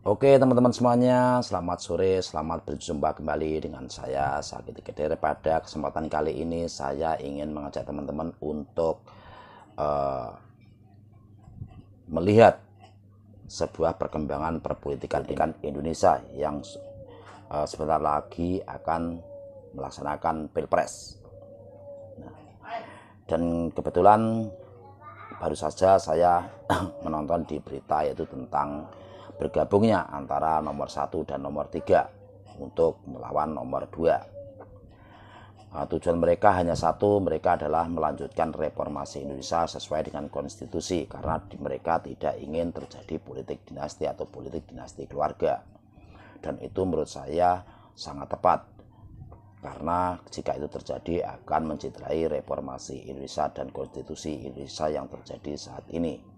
Oke teman-teman semuanya, selamat sore, selamat berjumpa kembali dengan saya Sakiti Kedere. Pada kesempatan kali ini saya ingin mengajak teman-teman untuk melihat sebuah perkembangan perpolitikan Indonesia yang sebentar lagi akan melaksanakan Pilpres. Dan kebetulan baru saja saya menonton di berita yaitu tentang bergabungnya antara nomor 1 dan nomor 3 untuk melawan nomor 2. Tujuan mereka hanya satu, mereka adalah melanjutkan reformasi Indonesia sesuai dengan konstitusi, karena mereka tidak ingin terjadi politik dinasti atau politik dinasti keluarga. Dan itu menurut saya sangat tepat, karena jika itu terjadi akan mencederai reformasi Indonesia dan konstitusi Indonesia yang terjadi saat ini.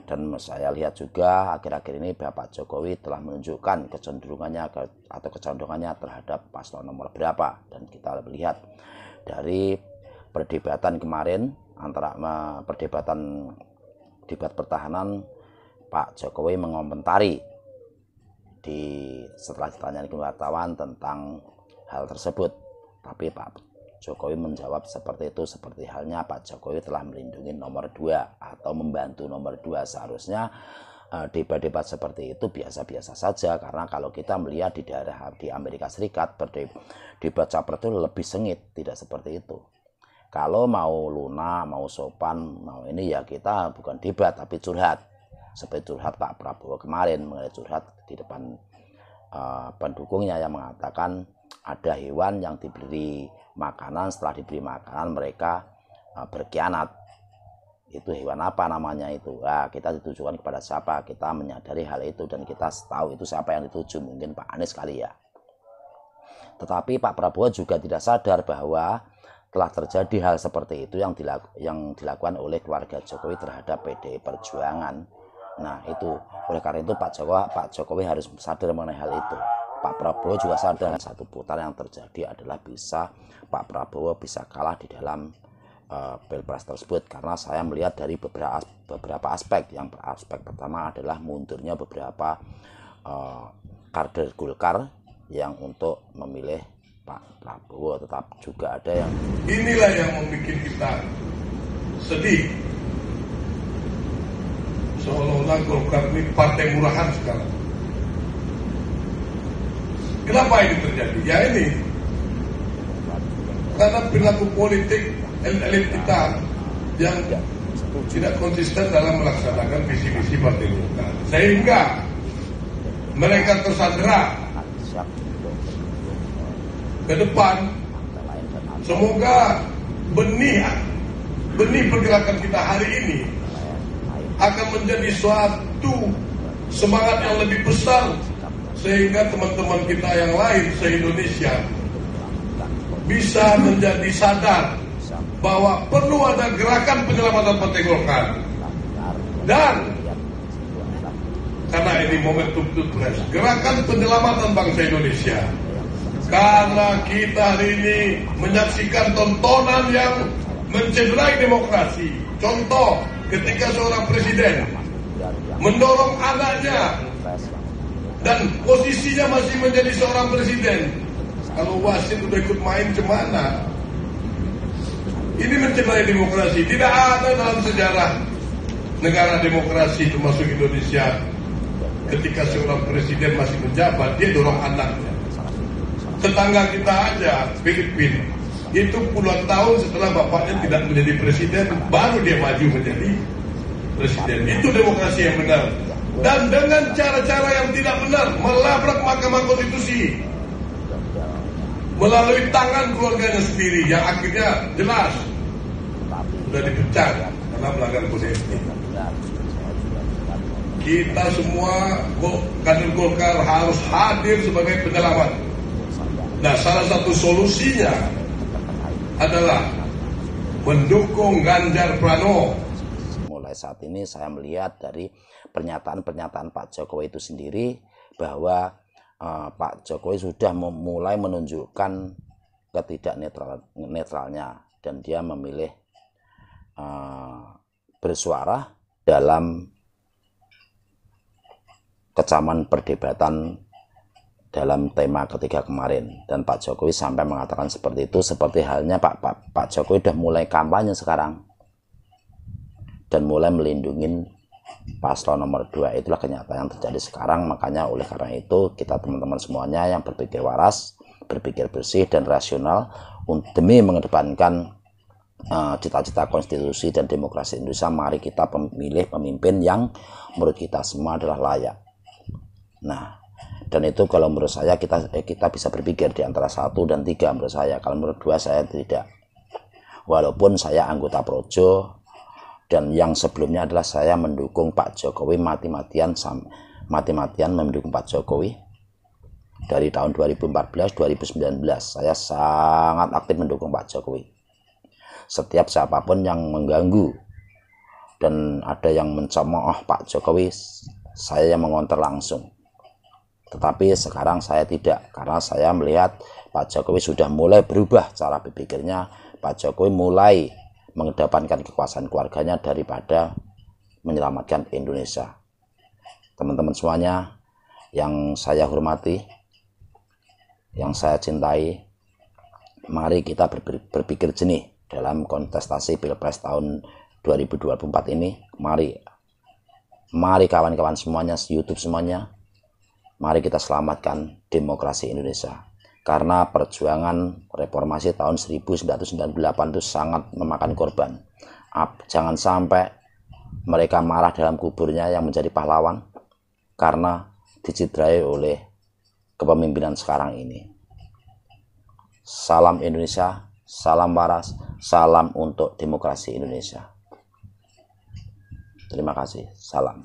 Dan saya lihat juga akhir-akhir ini Bapak Jokowi telah menunjukkan kecenderungannya terhadap paslon nomor berapa. Dan kita lihat dari perdebatan kemarin antara debat pertahanan, Pak Jokowi mengomentari setelah ditanya wartawan tentang hal tersebut. Tapi Pak Jokowi menjawab seperti itu, seperti halnya Pak Jokowi telah melindungi nomor 2 atau membantu nomor 2. Seharusnya debat-debat seperti itu biasa-biasa saja, karena kalau kita melihat di Amerika Serikat debat capres itu lebih sengit, tidak seperti itu. Kalau mau lunak, mau sopan, mau ini ya kita bukan debat tapi curhat, seperti curhat Pak Prabowo kemarin, mengenai curhat di depan pendukungnya yang mengatakan ada hewan yang diberi makanan, setelah diberi makanan mereka berkhianat. Itu hewan apa namanya itu? Kita ditujukan kepada siapa? Kita menyadari hal itu dan kita tahu itu siapa yang dituju, mungkin Pak Anies kali ya. Tetapi Pak Prabowo juga tidak sadar bahwa telah terjadi hal seperti itu yang dilakukan oleh keluarga Jokowi terhadap PDI Perjuangan. Nah itu, oleh karena itu Pak Jokowi harus sadar mengenai hal itu. Pak Prabowo juga sadar satu putaran yang terjadi adalah Pak Prabowo bisa kalah di dalam Pilpres tersebut, karena saya melihat dari beberapa aspek. Yang aspek pertama adalah mundurnya beberapa kader Golkar yang untuk memilih Pak Prabowo, tetap juga ada yang inilah yang membuat kita sedih, seolah-olah Golkar ini partai murahan sekarang. Kenapa ini terjadi? Ya ini karena perilaku politik elit kita yang tidak konsisten dalam melaksanakan visi-misi partai Golkar, sehingga mereka tersandera ke depan. Semoga benih pergerakan kita hari ini akan menjadi suatu semangat yang lebih besar, sehingga teman-teman kita yang lain se-Indonesia bisa menjadi sadar bahwa perlu ada gerakan penyelamatan Partai Golkar. Dan karena ini momentum Pilpres, gerakan penyelamatan bangsa Indonesia, karena kita hari ini menyaksikan tontonan yang mencederai demokrasi. Contoh, ketika seorang presiden mendorong anaknya dan posisinya masih menjadi seorang presiden, kalau wasit udah ikut main cemana? Ini mencederai demokrasi. Tidak ada dalam sejarah negara demokrasi termasuk Indonesia ketika seorang presiden masih menjabat dia dorong anaknya. Tetangga kita aja, Filipina, itu puluhan tahun setelah bapaknya tidak menjadi presiden baru dia maju menjadi presiden. Itu demokrasi yang benar. Dan dengan cara-cara yang tidak benar, melabrak Mahkamah Konstitusi melalui tangan keluarganya sendiri, yang akhirnya jelas sudah dipecat karena melanggar kode etik. Kita semua kader Golkar harus hadir sebagai penyelamat. Nah, salah satu solusinya adalah mendukung Ganjar Pranowo. Mulai saat ini saya melihat dari pernyataan-pernyataan Pak Jokowi itu sendiri bahwa Pak Jokowi sudah mulai menunjukkan ketidaknetralnya, dan dia memilih bersuara dalam kecaman perdebatan dalam tema ketiga kemarin, dan Pak Jokowi sampai mengatakan seperti itu, seperti halnya Pak Jokowi udah mulai kampanye sekarang dan mulai melindungi paslon nomor 2. Itulah kenyataan yang terjadi sekarang. Makanya oleh karena itu kita teman-teman semuanya yang berpikir waras, berpikir bersih dan rasional demi mengedepankan cita-cita konstitusi dan demokrasi Indonesia, mari kita memilih pemimpin yang menurut kita semua adalah layak. Nah, dan itu kalau menurut saya kita bisa berpikir di antara 1 dan 3 menurut saya. Kalau menurut 2 saya tidak. Walaupun saya anggota Projo dan yang sebelumnya adalah saya mendukung Pak Jokowi mati-matian mendukung Pak Jokowi dari tahun 2014-2019. Saya sangat aktif mendukung Pak Jokowi. Setiap siapapun yang mengganggu dan ada yang mencemooh Pak Jokowi, saya yang mengonter langsung. Tetapi sekarang saya tidak, karena saya melihat Pak Jokowi sudah mulai berubah cara berpikirnya. Pak Jokowi mulai mengedepankan kekuasaan keluarganya daripada menyelamatkan Indonesia. Teman-teman semuanya yang saya hormati, yang saya cintai, mari kita berpikir jernih dalam kontestasi Pilpres tahun 2024 ini. Mari kawan-kawan semuanya, YouTube semuanya, mari kita selamatkan demokrasi Indonesia. Karena perjuangan reformasi tahun 1998 itu sangat memakan korban. Jangan sampai mereka marah dalam kuburnya yang menjadi pahlawan karena dicidrai oleh kepemimpinan sekarang ini. Salam Indonesia, salam waras, salam untuk demokrasi Indonesia. Terima kasih, salam.